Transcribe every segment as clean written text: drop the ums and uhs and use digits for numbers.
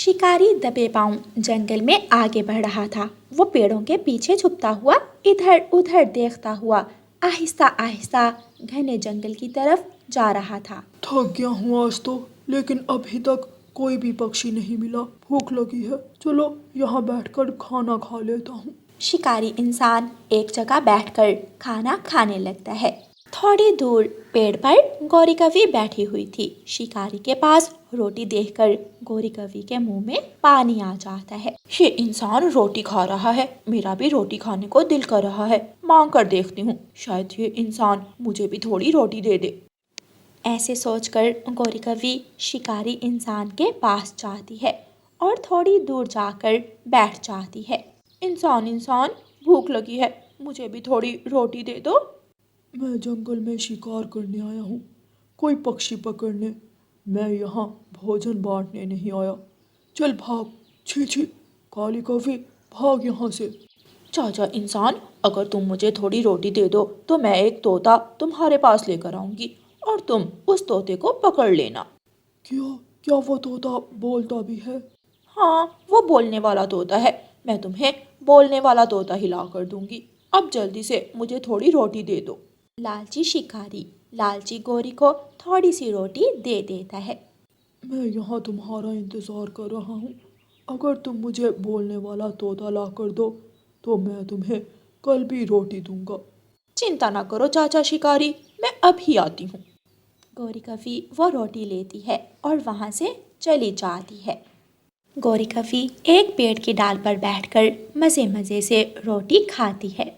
शिकारी दबे पांव जंगल में आगे बढ़ रहा था। वो पेड़ों के पीछे छुपता हुआ इधर उधर देखता हुआ आहिस्ता आहिस्ता घने जंगल की तरफ जा रहा था। थक गया हूँ आज तो, लेकिन अभी तक कोई भी पक्षी नहीं मिला। भूख लगी है, चलो यहाँ बैठकर खाना खा लेता हूँ। शिकारी इंसान एक जगह बैठकर खाना खाने लगता है। थोड़ी दूर पेड़ पर गौरी कवि बैठी हुई थी। शिकारी के पास रोटी देखकर गौरी कवि के मुंह में पानी आ जाता है। ये इंसान रोटी खा रहा है, मेरा भी रोटी खाने को दिल कर रहा है। मांग कर देखती हूँ, शायद ये इंसान मुझे भी थोड़ी रोटी दे दे। ऐसे सोचकर गौरी कवि शिकारी इंसान के पास जाती है और थोड़ी दूर जाकर बैठ जाती है। इंसान इंसान, भूख लगी है, मुझे भी थोड़ी रोटी दे दो। मैं जंगल में शिकार करने आया हूँ, कोई पक्षी पकड़ने। मैं यहाँ भोजन बांटने नहीं आया। चल भाग, छी छी, काली कवि, भाग यहाँ से। चाचा इंसान, अगर तुम मुझे थोड़ी रोटी दे दो तो मैं एक तोता तुम्हारे पास लेकर आऊंगी और तुम उस तोते को पकड़ लेना। क्या क्या वो तोता बोलता भी है? हाँ, वो बोलने वाला तोता है। मैं तुम्हें बोलने वाला तोता हिला कर दूंगी। अब जल्दी से मुझे थोड़ी रोटी दे दो। लालची शिकारी लालची गौरी को थोड़ी सी रोटी दे देता है। मैं यहाँ तुम्हारा इंतज़ार कर रहा हूँ। अगर तुम मुझे बोलने वाला तोता ला कर दो तो मैं तुम्हें कल भी रोटी दूंगा। चिंता ना करो चाचा शिकारी, मैं अभी आती हूँ। गौरी कवि वो रोटी लेती है और वहाँ से चली जाती है। गौरी कवि एक पेड़ की डाल पर बैठकर मज़े मज़े से रोटी खाती है।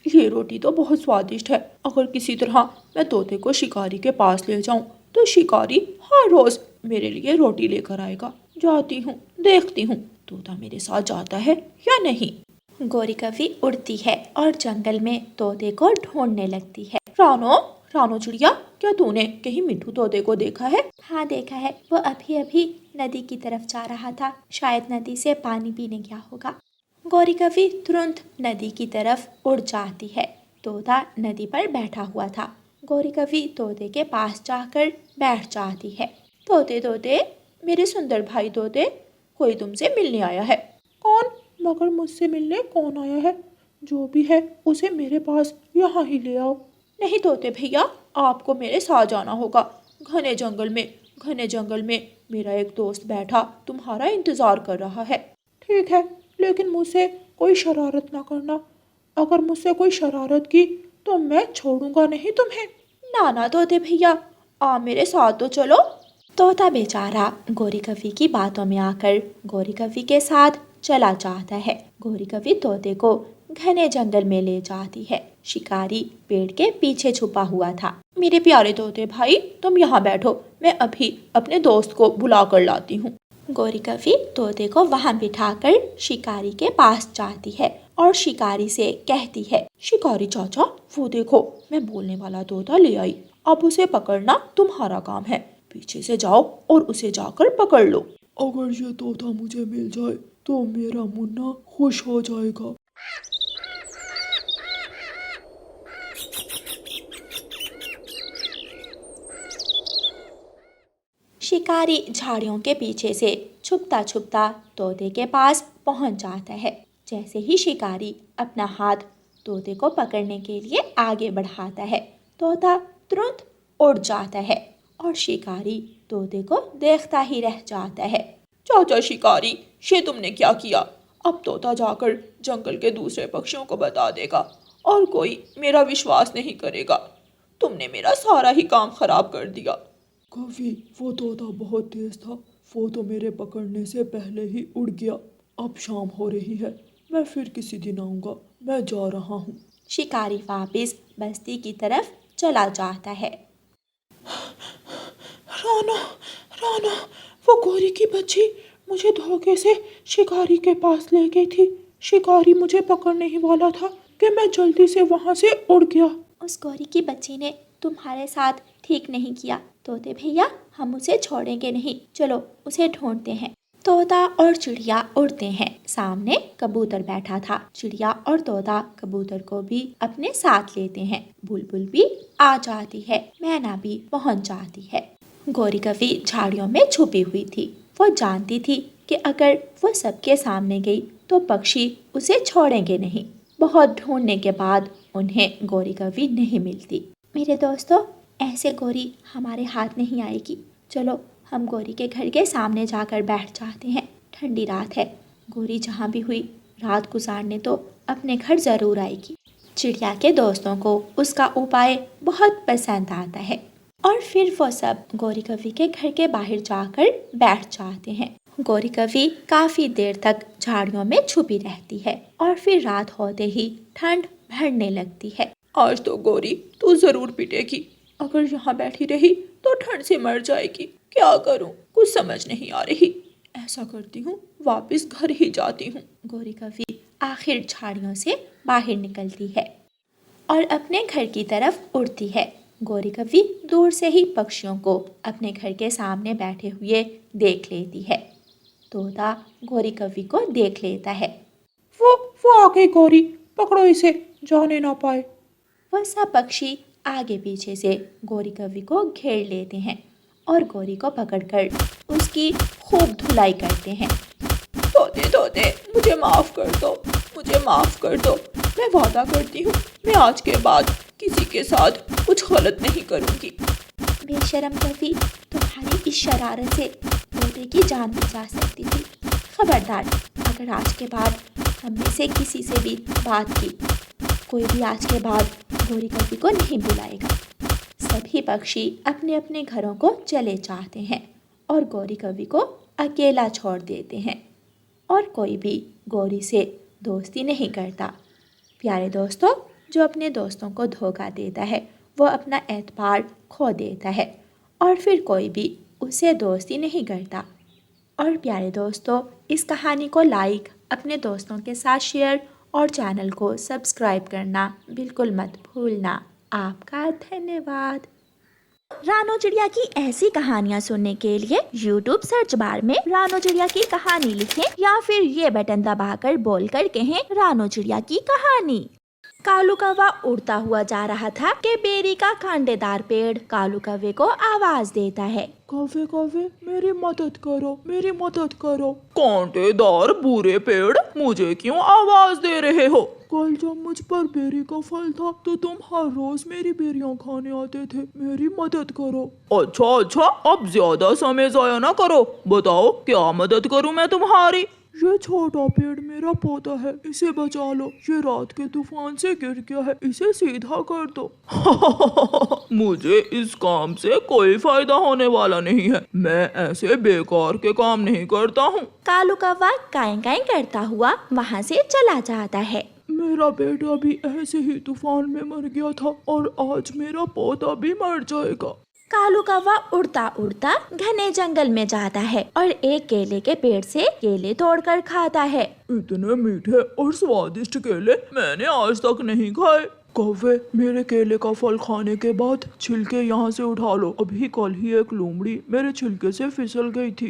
ये रोटी तो बहुत स्वादिष्ट है। अगर किसी तरह मैं तोते को शिकारी के पास ले जाऊं तो शिकारी हर रोज मेरे लिए रोटी लेकर आएगा। जाती हूँ, देखती हूँ तोता मेरे साथ जाता है या नहीं। गौरी कवि उड़ती है और जंगल में तोते को ढूंढने लगती है। रानो रानो चिड़िया, क्या तूने कहीं मिट्ठू तोते को देखा है? हाँ देखा है, वो अभी अभी नदी की तरफ जा रहा था, शायद नदी से पानी पीने गया होगा। गौरी कवि तुरंत नदी की तरफ उड़ जाती है। तोता नदी पर बैठा हुआ था। गौरी कवि तोते के पास जाकर बैठ जाती है। तोते तोते, मेरे सुंदर भाई तोते, कोई तुमसे मिलने आया है। कौन? मगर मुझसे मिलने कौन आया है? जो भी है उसे मेरे पास यहाँ ही ले आओ। नहीं तोते भैया, आपको मेरे साथ जाना होगा। घने जंगल में मेरा एक दोस्त बैठा तुम्हारा इंतजार कर रहा है। ठीक है, लेकिन मुझसे कोई शरारत ना करना। अगर मुझसे कोई शरारत की तो मैं छोड़ूंगा नहीं तुम्हें। ना ना तोते भैया, आ मेरे साथ तो चलो। तोता बेचारा गौरी कवि की बातों में आकर गौरी कवि के साथ चला जाता है। गौरी कवि तोते को घने जंगल में ले जाती है। शिकारी पेड़ के पीछे छुपा हुआ था। मेरे प्यारे तोते भाई, तुम यहाँ बैठो, मैं अभी अपने दोस्त को बुला कर लाती हूँ। गौरी कवि तोते को वहाँ बिठाकर शिकारी के पास जाती है और शिकारी से कहती है, शिकारी चाचा, वो देखो मैं बोलने वाला तोता ले आई। अब उसे पकड़ना तुम्हारा काम है। पीछे से जाओ और उसे जाकर पकड़ लो। अगर ये तोता मुझे मिल जाए तो मेरा मुन्ना खुश हो जाएगा। शिकारी झाड़ियों के पीछे से छुपता छुपता तोते के पास पहुंच जाता है। जैसे ही शिकारी अपना हाथ तोते को पकड़ने के लिए आगे बढ़ाता है, तोता तुरंत उड़ जाता है और शिकारी तोते को देखता ही रह जाता है। चाचा शिकारी, ये तुमने क्या किया? अब तोता जाकर जंगल के दूसरे पक्षियों को बता देगा और कोई मेरा विश्वास नहीं करेगा। तुमने मेरा सारा ही काम खराब कर दिया। कवि, वो तोता बहुत तेज था, वो तो मेरे पकड़ने से पहले ही उड़ गया। अब शाम हो रही है, मैं फिर किसी दिन आऊँगा, मैं जा रहा हूँ। शिकारी वापस बस्ती की तरफ चला जाता है। रानो, रानो, वो गौरी की बच्ची मुझे धोखे से शिकारी के पास ले गई थी। शिकारी मुझे पकड़ने ही वाला था कि मैं जल्दी से वहाँ से उड़ गया। उस गौरी की बच्ची ने तुम्हारे साथ ठीक नहीं किया तोते भैया, हम उसे छोड़ेंगे नहीं। चलो उसे ढूंढते हैं। तोता और चिड़िया उड़ते हैं। सामने कबूतर बैठा था। चिड़िया और तोता कबूतर को भी अपने साथ लेते हैं। बुलबुल भी आ जाती है, मैना भी पहुंच जाती है। गौरी कवि झाड़ियों में छुपी हुई थी। वो जानती थी कि अगर वो सबके सामने गई तो पक्षी उसे छोड़ेंगे नहीं। बहुत ढूंढने के बाद उन्हें गौरी कवि नहीं मिलती। मेरे दोस्तों, ऐसे गौरी हमारे हाथ नहीं आएगी। चलो हम गौरी के घर के सामने जाकर बैठ जाते हैं। ठंडी रात है, गौरी जहाँ भी हुई रात गुजारने तो अपने घर ज़रूर आएगी। चिड़िया के दोस्तों को उसका उपाय बहुत पसंद आता है और फिर वो सब गौरी कवि के घर के बाहर जाकर बैठ जाते हैं। गौरी कवि काफ़ी देर तक झाड़ियों में छुपी रहती है और फिर रात होते ही ठंड बढ़ने लगती है। आज तो गौरी तू जरूर पिटेगी। अगर यहाँ बैठी रही तो ठंड से मर जाएगी। क्या करूँ, कुछ समझ नहीं आ रही। ऐसा करती हूँ, वापस घर ही जाती हूँ। गौरी कवि आखिर झाड़ियों से बाहर निकलती है और अपने घर की तरफ उड़ती है। गौरी कवि दूर से ही पक्षियों को अपने घर के सामने बैठे हुए देख लेती है। तोता गौरी कवि को देख लेता है। वो आ गई गौरी, पकड़ो इसे, जाने ना पाए। वह सब पक्षी आगे पीछे से गौरी कवि को घेर लेते हैं और गौरी को पकड़कर उसकी खूब धुलाई करते हैं। तोते तोते मुझे माफ़ कर दो, मुझे माफ़ कर दो। मैं वादा करती हूँ मैं आज के बाद किसी के साथ कुछ गलत नहीं करूँगी। बेशरम कवि, तुम्हारी इस शरारत से तोते की जान भी जा सकती थी। खबरदार, अगर आज के बाद हम में से किसी से भी बात की, कोई भी आज के बाद गौरी कवि को नहीं बुलाएगा। सभी पक्षी अपने अपने घरों को चले जाते हैं और गौरी कवि को अकेला छोड़ देते हैं और कोई भी गौरी से दोस्ती नहीं करता। प्यारे दोस्तों, जो अपने दोस्तों को धोखा देता है वो अपना एतबार खो देता है और फिर कोई भी उससे दोस्ती नहीं करता। और प्यारे दोस्तों, इस कहानी को लाइक, अपने दोस्तों के साथ शेयर और चैनल को सब्सक्राइब करना बिल्कुल मत भूलना। आपका धन्यवाद। रानो चिड़िया की ऐसी कहानियाँ सुनने के लिए YouTube सर्च बार में रानो चिड़िया की कहानी लिखें या फिर ये बटन दबाकर बोलकर कहें रानो चिड़िया की कहानी। कालू कौवा उड़ता हुआ जा रहा था कि बेरी का कांटेदार पेड़ कालू कौवे को आवाज देता है। कौवे कौवे, मेरी मदद करो, मेरी मदद करो। कांटेदार बुरे पेड़, मुझे क्यों आवाज दे रहे हो? कल जब मुझ पर बेरी का फल था तो तुम हर रोज मेरी बेरियां खाने आते थे। मेरी मदद करो। अच्छा, अब ज्यादा समय जाया ना करो। बताओ क्या मदद करूं मैं तुम्हारी? ये छोटा पेड़ मेरा पौधा है, इसे बचा लो। ये रात के तूफान से गिर गया है, इसे सीधा कर दो। मुझे इस काम से कोई फायदा होने वाला नहीं है। मैं ऐसे बेकार के काम नहीं करता हूँ। कालू कौवा काई काई करता हुआ वहाँ से चला जाता है। मेरा बेटा भी ऐसे ही तूफान में मर गया था और आज मेरा पौधा भी मर जाएगा। कालू कौवा उड़ता उड़ता घने जंगल में जाता है और एक केले के पेड़ से केले तोड़कर खाता है। इतने मीठे और स्वादिष्ट केले मैंने आज तक नहीं खाए। कौवे, मेरे केले का फल खाने के बाद छिलके यहाँ से उठा लो। अभी कल ही एक लोमड़ी मेरे छिलके से फिसल गई थी।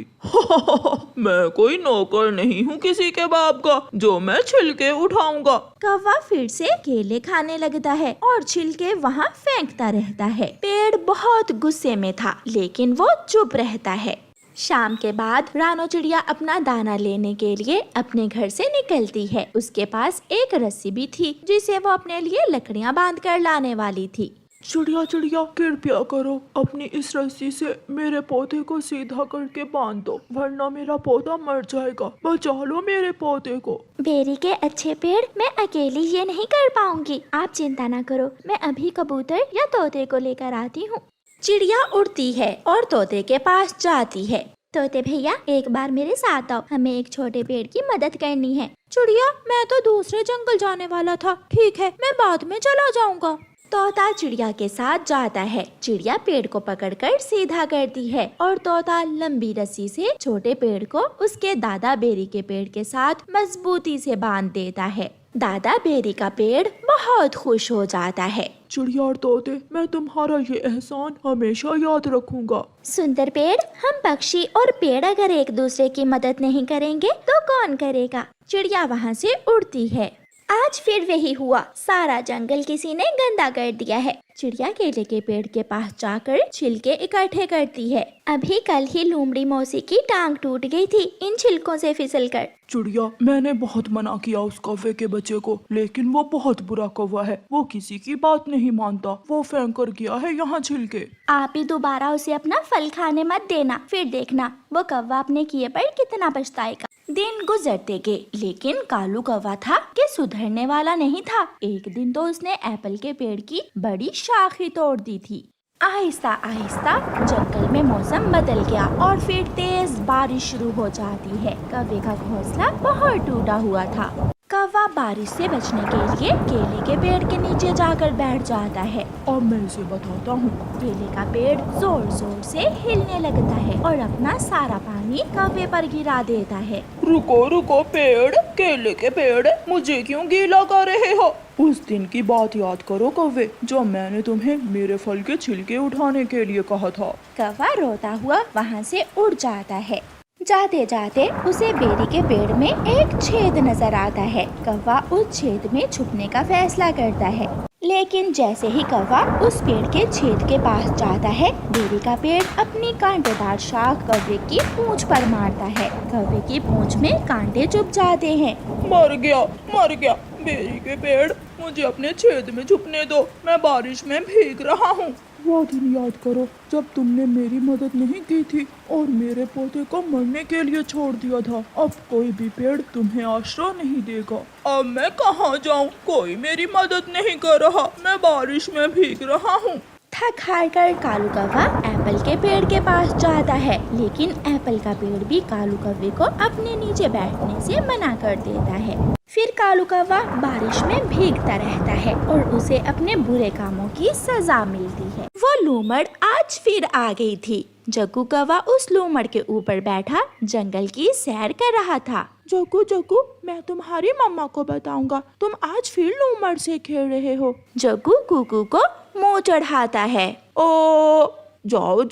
मैं कोई नौकर नहीं हूँ किसी के बाप का जो मैं छिलके उठाऊंगा। कौवा फिर से केले खाने लगता है और छिलके वहाँ फेंकता रहता है। पेड़ बहुत गुस्से में था लेकिन वो चुप रहता है। शाम के बाद रानो चिड़िया अपना दाना लेने के लिए अपने घर से निकलती है। उसके पास एक रस्सी भी थी जिसे वो अपने लिए लकड़ियाँ बांध कर लाने वाली थी। चिड़िया चिड़िया, कृपया करो, अपनी इस रस्सी से मेरे पौधे को सीधा करके बांध दो, वरना मेरा पौधा मर जाएगा। बचा लो मेरे पौधे को। बेरी के अच्छे पेड़, मैं अकेली ये नहीं कर पाऊंगी। आप चिंता ना करो, मैं अभी कबूतर या तोते को लेकर आती हूँ। चिड़िया उड़ती है और तोते के पास जाती है। तोते भैया, एक बार मेरे साथ आओ, हमें एक छोटे पेड़ की मदद करनी है। चिड़िया, मैं तो दूसरे जंगल जाने वाला था। ठीक है, मैं बाद में चला जाऊंगा। तोता चिड़िया के साथ जाता है। चिड़िया पेड़ को पकड़कर सीधा करती है और तोता लंबी रस्सी से छोटे पेड़ को उसके दादा बेरी के पेड़ के साथ मजबूती से बांध देता है। दादा बेरी का पेड़ बहुत खुश हो जाता है। चिड़िया और तोते, मैं तुम्हारा ये एहसान हमेशा याद रखूंगा। सुंदर पेड़, हम पक्षी और पेड़ अगर एक दूसरे की मदद नहीं करेंगे तो कौन करेगा। चिड़िया वहाँ से उड़ती है। आज फिर वही हुआ, सारा जंगल किसी ने गंदा कर दिया है। चिड़िया केले के पेड़ के पास जाकर छिलके इकट्ठे करती है। अभी कल ही लोमड़ी मौसी की टांग टूट गई थी इन छिलकों से फिसलकर। चिड़िया, मैंने बहुत मना किया उस कौवे के बच्चे को, लेकिन वो बहुत बुरा कौवा है। वो किसी की बात नहीं मानता। वो फेंक कर गया है यहाँ छिलके। आप ही दोबारा उसे अपना फल खाने मत देना, फिर देखना वो कौवा अपने किए पर कितना पछताएगा। दिन गुजरते गए, लेकिन कालू कौवा था कि सुधरने वाला नहीं था। एक दिन तो उसने एप्पल के पेड़ की बड़ी शाख ही तोड़ दी थी। आहिस्ता आहिस्ता जंगल में मौसम बदल गया और फिर तेज बारिश शुरू हो जाती है। कौवे का घोंसला बहुत टूटा हुआ था। कौवा बारिश से बचने के लिए केले के पेड़ के नीचे जाकर बैठ जाता है। अब मैं इसे बताता हूँ। केले का पेड़ जोर जोर से हिलने लगता है और अपना सारा पानी कौवे पर गिरा देता है। रुको रुको पेड़, केले के पेड़, मुझे क्यों गीला कर रहे हो? उस दिन की बात याद करो कौवे, जब मैंने तुम्हें मेरे फल के छिलके उठाने के लिए कहा था। कौवा रोता हुआ वहाँ से उड़ जाता है। जाते जाते उसे बेरी के पेड़ में एक छेद नजर आता है। कौवा उस छेद में छुपने का फैसला करता है, लेकिन जैसे ही कौवा उस पेड़ के छेद के पास जाता है, बेरी का पेड़ अपनी कांटेदार शाख कौवे की पूंछ पर मारता है। कौवे की पूंछ में कांटे चुभ जाते हैं। मर गया बेरी के पेड़, मुझे अपने छेद में छुपने दो, मैं बारिश में भीग रहा हूँ। वो दिन याद करो जब तुमने मेरी मदद नहीं की थी और मेरे पौधे को मरने के लिए छोड़ दिया था। अब कोई भी पेड़ तुम्हें आश्रय नहीं देगा। अब मैं कहाँ जाऊँ? कोई मेरी मदद नहीं कर रहा, मैं बारिश में भीग रहा हूँ। थक हार कर कालू कौवा एप्पल के पेड़ के पास जाता है, लेकिन एप्पल का पेड़ भी कालू कौवे को अपने नीचे बैठने से मना कर देता है। फिर कालू कौवा बारिश में भीगता रहता है और उसे अपने बुरे कामों की सजा मिलती है। वो लोमड़ आज फिर आ गई थी। जग्गू कौवा उस लोमड़ के ऊपर बैठा जंगल की सैर कर रहा था। जग्गू, मैं तुम्हारी मम्मा को बताऊंगा, तुम आज फिर लोमड़ से खेल रहे हो। जग्गू कुकू को मुंह चढ़ाता है। ओ जाओ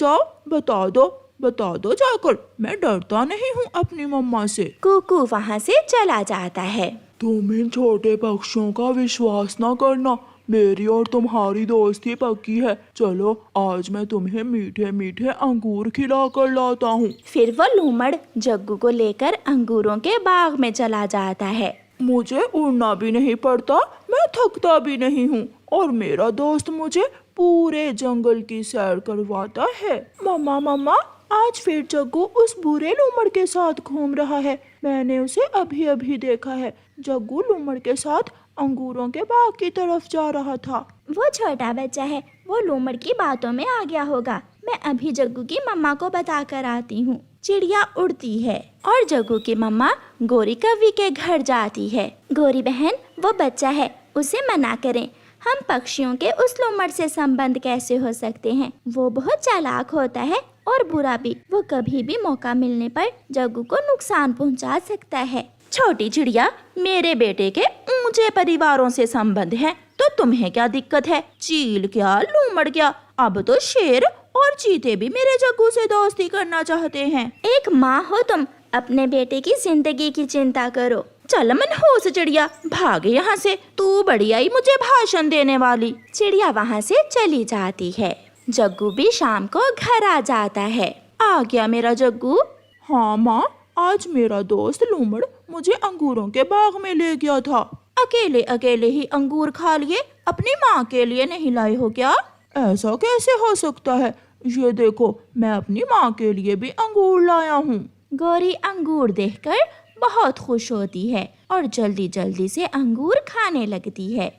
बता दो जाकर, मैं डरता नहीं हूँ अपनी मम्मा से। कुकू वहाँ से चला जाता है। तुम इन छोटे पक्षियों का विश्वास न करना, मेरी और तुम्हारी दोस्ती पक्की है। चलो आज मैं तुम्हें मीठे मीठे अंगूर खिला कर लाता हूँ। फिर वो लोमड़ जग्गू को लेकर अंगूरों के बाग में चला जाता है। मुझे उड़ना भी नहीं पड़ता, मैं थकता भी नहीं हूँ और मेरा दोस्त मुझे पूरे जंगल की सैर करवाता है। मम्मा, आज फिर जग्गू उस बुरे लोमड़ के साथ घूम रहा है। मैंने उसे अभी अभी देखा है। जग्गू लोमड़ के साथ अंगूरों के बाग की तरफ जा रहा था। वो छोटा बच्चा है, वो लोमड़ की बातों में आ गया होगा। मैं अभी जग्गू की मम्मा को बता कर आती हूँ। चिड़िया उड़ती है और जग्गू की मम्मा गोरी कौवी के घर जाती है। गोरी बहन, वो बच्चा है, उसे मना करें। हम पक्षियों के उस लोमड़ से संबंध कैसे हो सकते हैं? वो बहुत चालाक होता है और बुरा भी। वो कभी भी मौका मिलने पर जग्गू को नुकसान पहुंचा सकता है। छोटी चिड़िया, मेरे बेटे के ऊंचे परिवारों से संबंध है तो तुम्हें क्या दिक्कत है? चील क्या, लोमड़ क्या, अब तो शेर और चीते भी मेरे जग्गू से दोस्ती करना चाहते हैं। एक माँ हो तुम, अपने बेटे की जिंदगी की चिंता करो। चल मनहूस चिड़िया, भाग यहाँ से, तू बड़ी आई मुझे भाषण देने वाली। चिड़िया वहाँ से चली जाती है। जग्गू भी शाम को घर आ जाता है। आ गया मेरा जग्गू? हाँ माँ, आज मेरा दोस्त लोमड़ मुझे अंगूरों के बाग में ले गया था। अकेले अकेले ही अंगूर खा लिए, अपनी माँ के लिए नहीं लाए हो क्या? ऐसा कैसे हो सकता है? ये देखो, मैं अपनी माँ के लिए भी अंगूर लाया हूँ। गौरी अंगूर देखकर बहुत खुश होती है और जल्दी जल्दी से अंगूर खाने लगती है।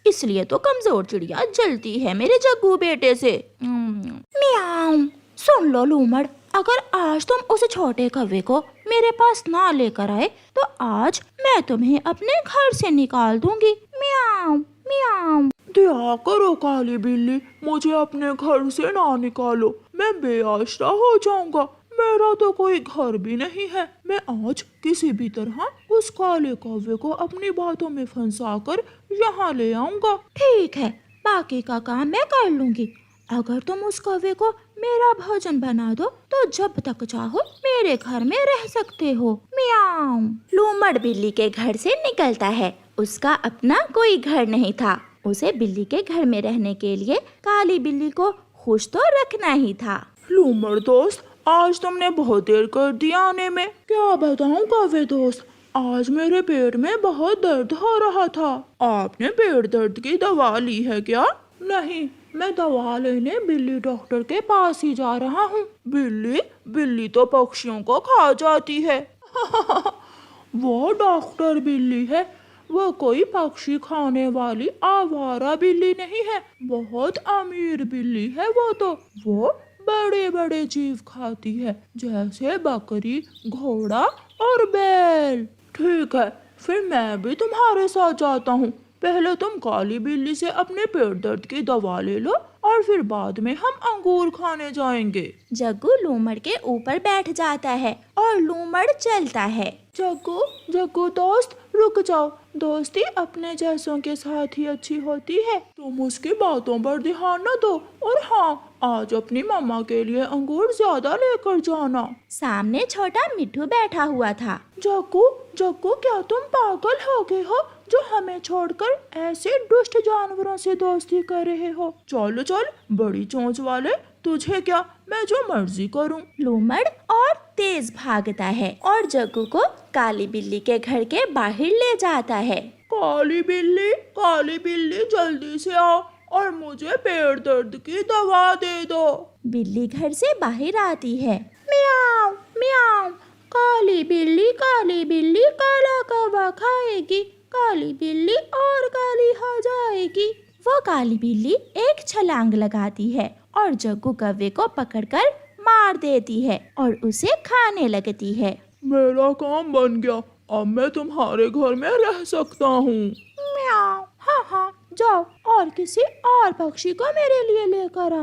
इसलिए तो कमजोर चिड़िया जलती है मेरे जग्गू बेटे से। म्याऊं। सुन लो लोमड़, अगर आज तुम उस छोटे कौवे को मेरे पास ना लेकर आए तो आज मैं तुम्हें अपने घर से निकाल दूंगी। म्याऊं म्याऊं। दया करो काली बिल्ली, मुझे अपने घर से ना निकालो, मैं बेआसरा हो जाऊंगा। मेरा तो कोई घर भी नहीं है। मैं आज किसी भी तरह उस काले कौवे को अपनी बातों में फंसाकर यहाँ ले आऊंगा। ठीक है, बाकी का काम मैं कर लूंगी। अगर तुम उस कौवे को मेरा भोजन बना दो तो जब तक चाहो मेरे घर में रह सकते हो। म्याऊं। लोमड़ बिल्ली के घर से निकलता है उसका अपना कोई घर नहीं था। उसे बिल्ली के घर में रहने के लिए काली बिल्ली को खुश तो रखना ही था। लूमड़ दोस्त, आज तुमने बहुत देर कर दी आने में। क्या बताऊं कौवे दोस्त, आज मेरे पेट में बहुत दर्द हो रहा था। आपने पेट दर्द की दवा ली है क्या? नहीं, मैं दवा लेने बिल्ली डॉक्टर के पास ही जा रहा हूँ। बिल्ली तो पक्षियों को खा जाती है। वो डॉक्टर बिल्ली है, वो कोई पक्षी खाने वाली आवारा बिल्ली नहीं है। बहुत अमीर बिल्ली है वो तो। वो बड़े बड़े जीव खाती है, जैसे बकरी, घोड़ा और बैल। ठीक है, फिर मैं भी तुम्हारे साथ जाता हूँ। पहले तुम काली बिल्ली से अपने पेट दर्द की दवा ले लो और फिर बाद में हम अंगूर खाने जाएंगे। जग्गू लूमड़ के ऊपर बैठ जाता है और लूमड़ चलता है। जग्गू दोस्त, रुक जाओ। दोस्ती अपने जैसों के साथ ही अच्छी होती है। तुम उसकी बातों पर ध्यान न दो। और हाँ, आज अपनी मम्मा के लिए अंगूर ज्यादा लेकर जाना। सामने छोटा मिट्ठू बैठा हुआ था। जग्गू, क्या तुम पागल हो गए हो जो हमें छोड़कर ऐसे दुष्ट जानवरों से दोस्ती कर रहे हो? चल बड़ी चोंच वाले, तुझे क्या, मैं जो मर्जी करूं। लूमड़ और तेज भागता है और जग्गू को काली बिल्ली के घर के बाहर ले जाता है। काली बिल्ली जल्दी से आओ और मुझे पेट दर्द की दवा दे दो। बिल्ली घर से बाहर आती है। म्याऊ म्याऊ, काली बिल्ली काला कौवा खाएगी, काली बिल्ली और काली हो जाएगी। वो काली बिल्ली एक छलांग लगाती है और जग्गू कौवे को पकड़कर मार देती है और उसे खाने लगती है। मेरा काम बन गया, अब मैं तुम्हारे घर में रह सकता हूँ। म्याऊ, हाँ, जाओ और किसी और पक्षी को मेरे लिए लेकर आओ।